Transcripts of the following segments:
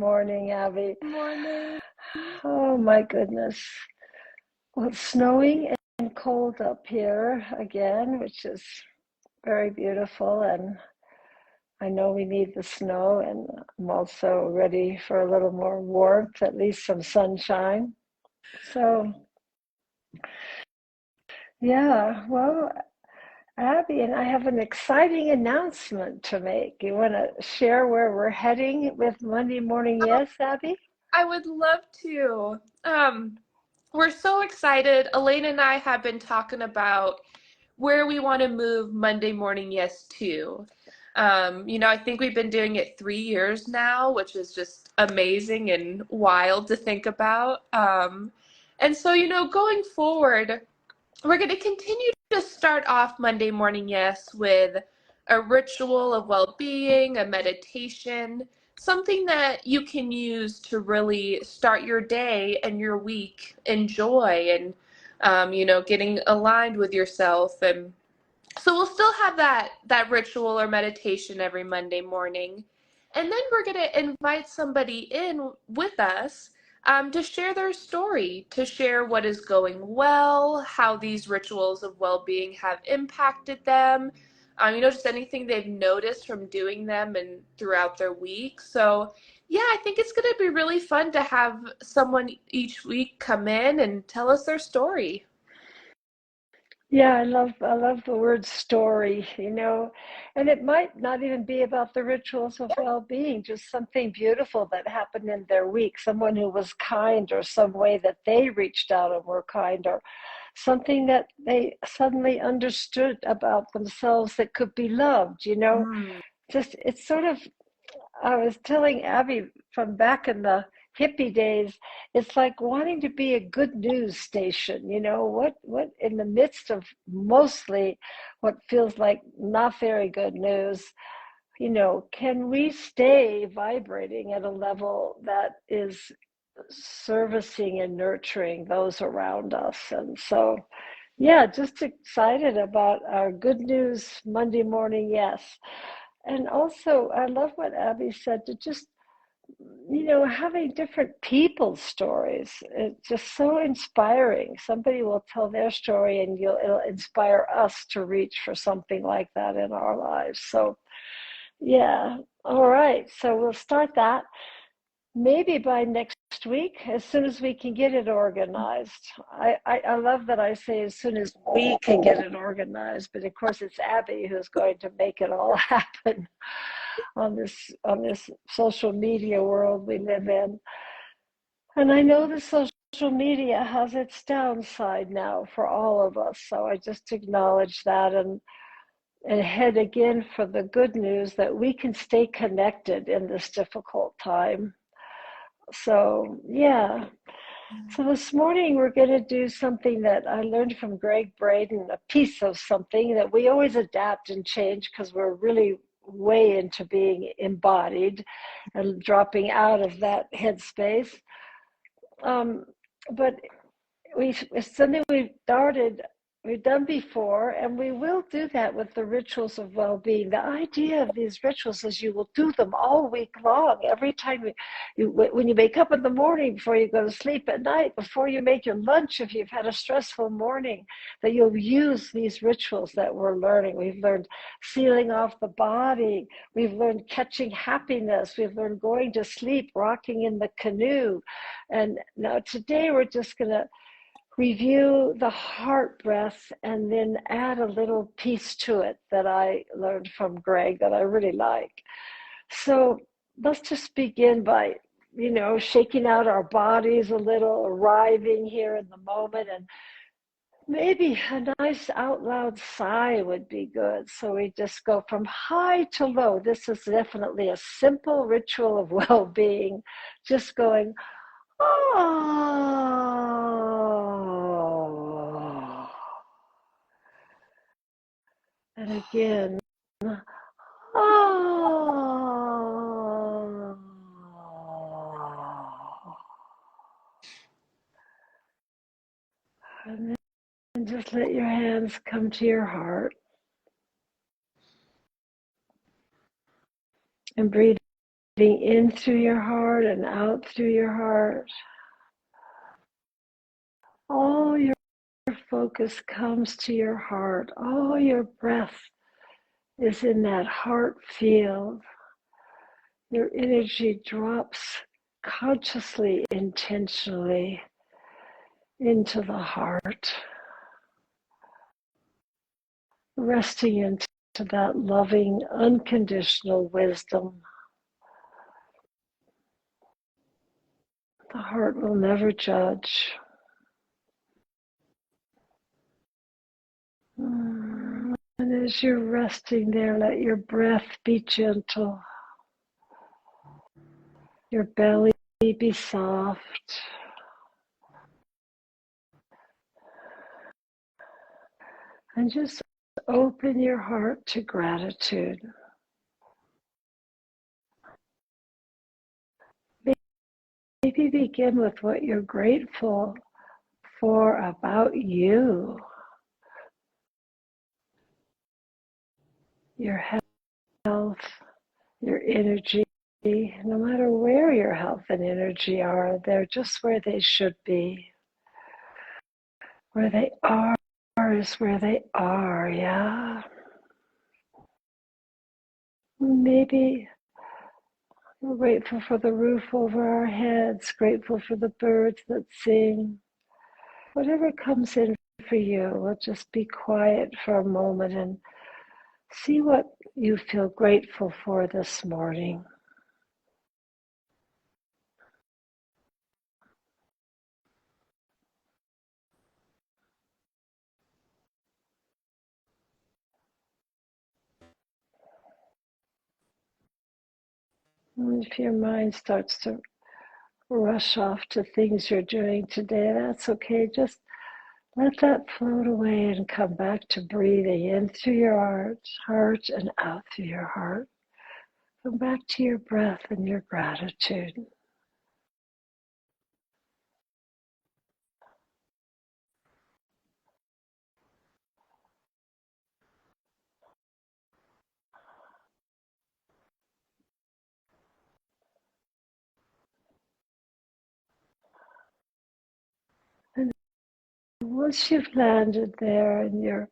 morning, Abby. Morning. Oh my goodness. Well, it's snowing and cold up here again, which is very beautiful. And I know we need the snow, and I'm also ready for a little more warmth, at least some sunshine. So, yeah, well, Abby and I have an exciting announcement to make. You want to share where we're heading with Monday Morning Oh, Yes, Abby? I would love to. We're so excited. Elaine and I have been talking about where we want to move Monday Morning Yes to. I think we've been doing it 3 years now, which is just amazing and wild to think about. And so, going forward, we're going to continue to start off Monday Morning Yes with a ritual of well being, a meditation, something that you can use to really start your day and your week in joy and, getting aligned with yourself. And so we'll still have that ritual or meditation every Monday morning. And then we're going to invite somebody in with us to share their story, to share what is going well, how these rituals of well-being have impacted them, just anything they've noticed from doing them and throughout their week. So yeah, I think it's going to be really fun to have someone each week come in and tell us their story. Yeah, I love the word story, and it might not even be about the rituals of well-being, just something beautiful that happened in their week, someone who was kind or some way that they reached out and were kind or something that they suddenly understood about themselves that could be loved. Mm. Just it's sort of I was telling Abby from back in the hippie days, it's like wanting to be a good news station, what in the midst of mostly what feels like not very good news, can we stay vibrating at a level that is servicing and nurturing those around us? And so, yeah, just excited about our good news Monday morning, yes. And also, I love what Abby said to just, having different people's stories. It's just so inspiring. Somebody will tell their story and it'll inspire us to reach for something like that in our lives. So, yeah. All right. So we'll start that maybe by next week, as soon as we can get it organized. I love that I say as soon as we can get it organized, but of course it's Abby who's going to make it all happen on this social media world we live in. And I know the social media has its downside now for all of us. So I just acknowledge that and head again for the good news that we can stay connected in this difficult time. So, yeah. So this morning we're going to do something that I learned from Greg Braden, a piece of something that we always adapt and change because we're really way into being embodied and dropping out of that headspace. Um, but it's something we've done before, and we will do that with the rituals of well-being. The idea of these rituals is you will do them all week long. Every time when you wake up in the morning, before you go to sleep at night, before you make your lunch, if you've had a stressful morning, that you'll use these rituals that we're learning. We've learned sealing off the body. We've learned catching happiness. We've learned going to sleep, rocking in the canoe. And now today we're just going to review the heart breath and then add a little piece to it that I learned from Greg that I really like. So let's just begin by, shaking out our bodies a little, arriving here in the moment, and maybe a nice out loud sigh would be good. So we just go from high to low. This is definitely a simple ritual of well being, just going, oh. And again, oh. And then just let your hands come to your heart and breathe in through your heart and out through your heart. All your focus comes to your heart. All your breath is in that heart field. Your energy drops consciously, intentionally into the heart, resting into that loving, unconditional wisdom. The heart will never judge. And as you're resting there, let your breath be gentle, your belly be soft. And just open your heart to gratitude. Maybe begin with what you're grateful for about you. Your health, your energy. No matter where your health and energy are, they're just where they should be. Where they are is where they are, yeah? Maybe we're grateful for the roof over our heads, grateful for the birds that sing. Whatever comes in for you, we'll just be quiet for a moment and see what you feel grateful for this morning. And if your mind starts to rush off to things you're doing today, that's okay. Just let that float away and come back to breathing in through your heart and out through your heart. Come back to your breath and your gratitude. And once you've landed there and you're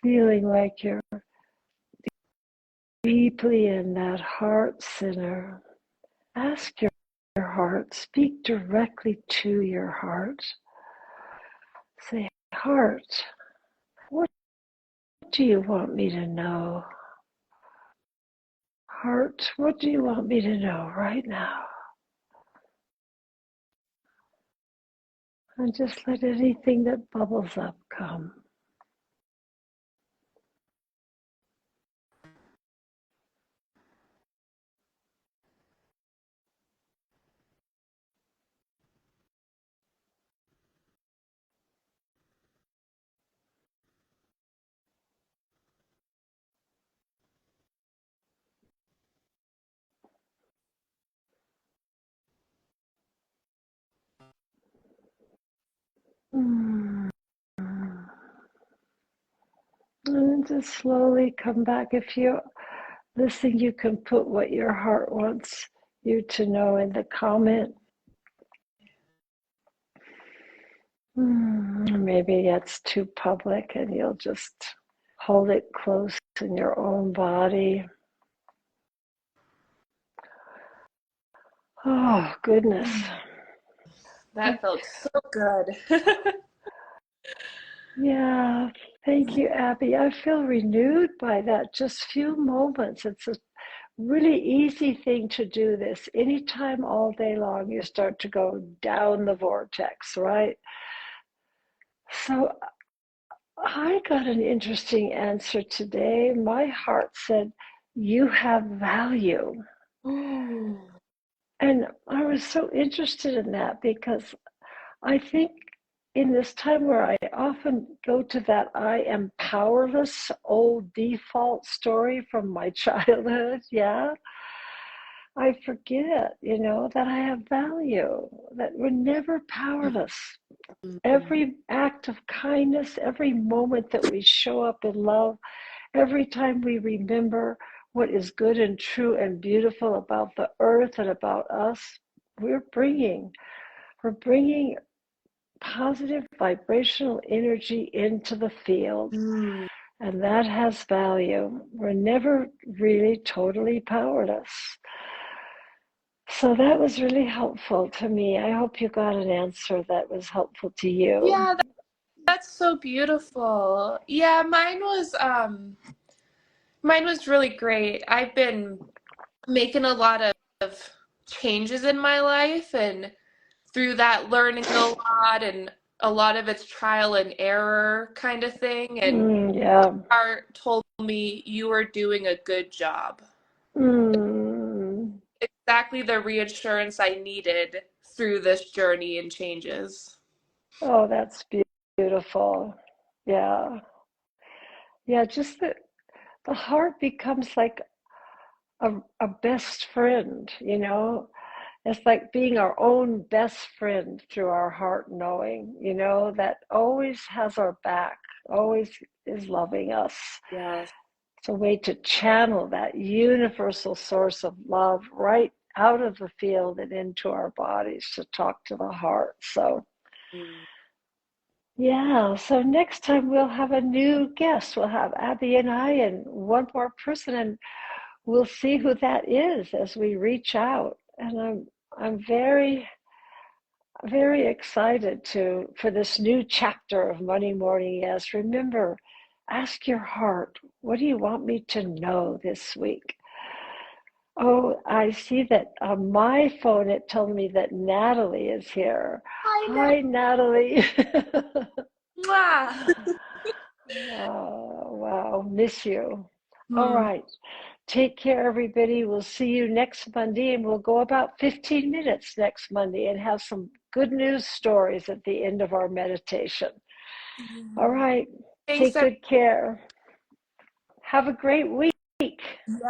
feeling like you're deeply in that heart center, ask your heart, speak directly to your heart. Say, heart, what do you want me to know? Heart, what do you want me to know right now? And just let anything that bubbles up come. And then just slowly come back. If you're listening, you can put what your heart wants you to know in the comment. Maybe it's too public and you'll just hold it close in your own body. Oh, goodness. That felt so good. Yeah, thank you, Abby. I feel renewed by that. Just few moments. It's a really easy thing to do this. Anytime all day long you start to go down the vortex, right? So I got an interesting answer today. My heart said, you have value. And I was so interested in that because I think in this time where I often go to that I am powerless old default story from my childhood, yeah, I forget, that I have value, that we're never powerless. Every act of kindness, every moment that we show up in love, every time we remember what is good and true and beautiful about the earth and about us, we're bringing positive vibrational energy into the field. Mm. And that has value. We're never really totally powerless. So that was really helpful to me. I hope you got an answer that was helpful to you. Yeah, that's so beautiful. Yeah, mine was really great. I've been making a lot of changes in my life, and through that learning a lot, and a lot of it's trial and error kind of thing, and Yeah. Art told me you were doing a good job. Mm. Exactly the reassurance I needed through this journey and changes. Oh, that's beautiful. Yeah. Yeah, just the heart becomes like a best friend, you know? It's like being our own best friend through our heart knowing, you know, that always has our back, always is loving us. Yes. It's a way to channel that universal source of love right out of the field and into our bodies to talk to the heart. So, Mm. yeah, so next time we'll have a new guest. We'll have Abby and I and one more person, and we'll see who that is as we reach out. And I'm very excited for this new chapter of Monday Morning Yes. Remember, ask your heart, what do you want me to know this week? Oh, I see that on my phone it told me that Natalie is here. I know. Hi, Natalie. Mwah. Oh, wow, miss you. All Hmm. right. Take care, everybody. We'll see you next Monday, and we'll go about 15 minutes next Monday and have some good news stories at the end of our meditation. All right. Thanks, Take good care. Have a great week. everyone.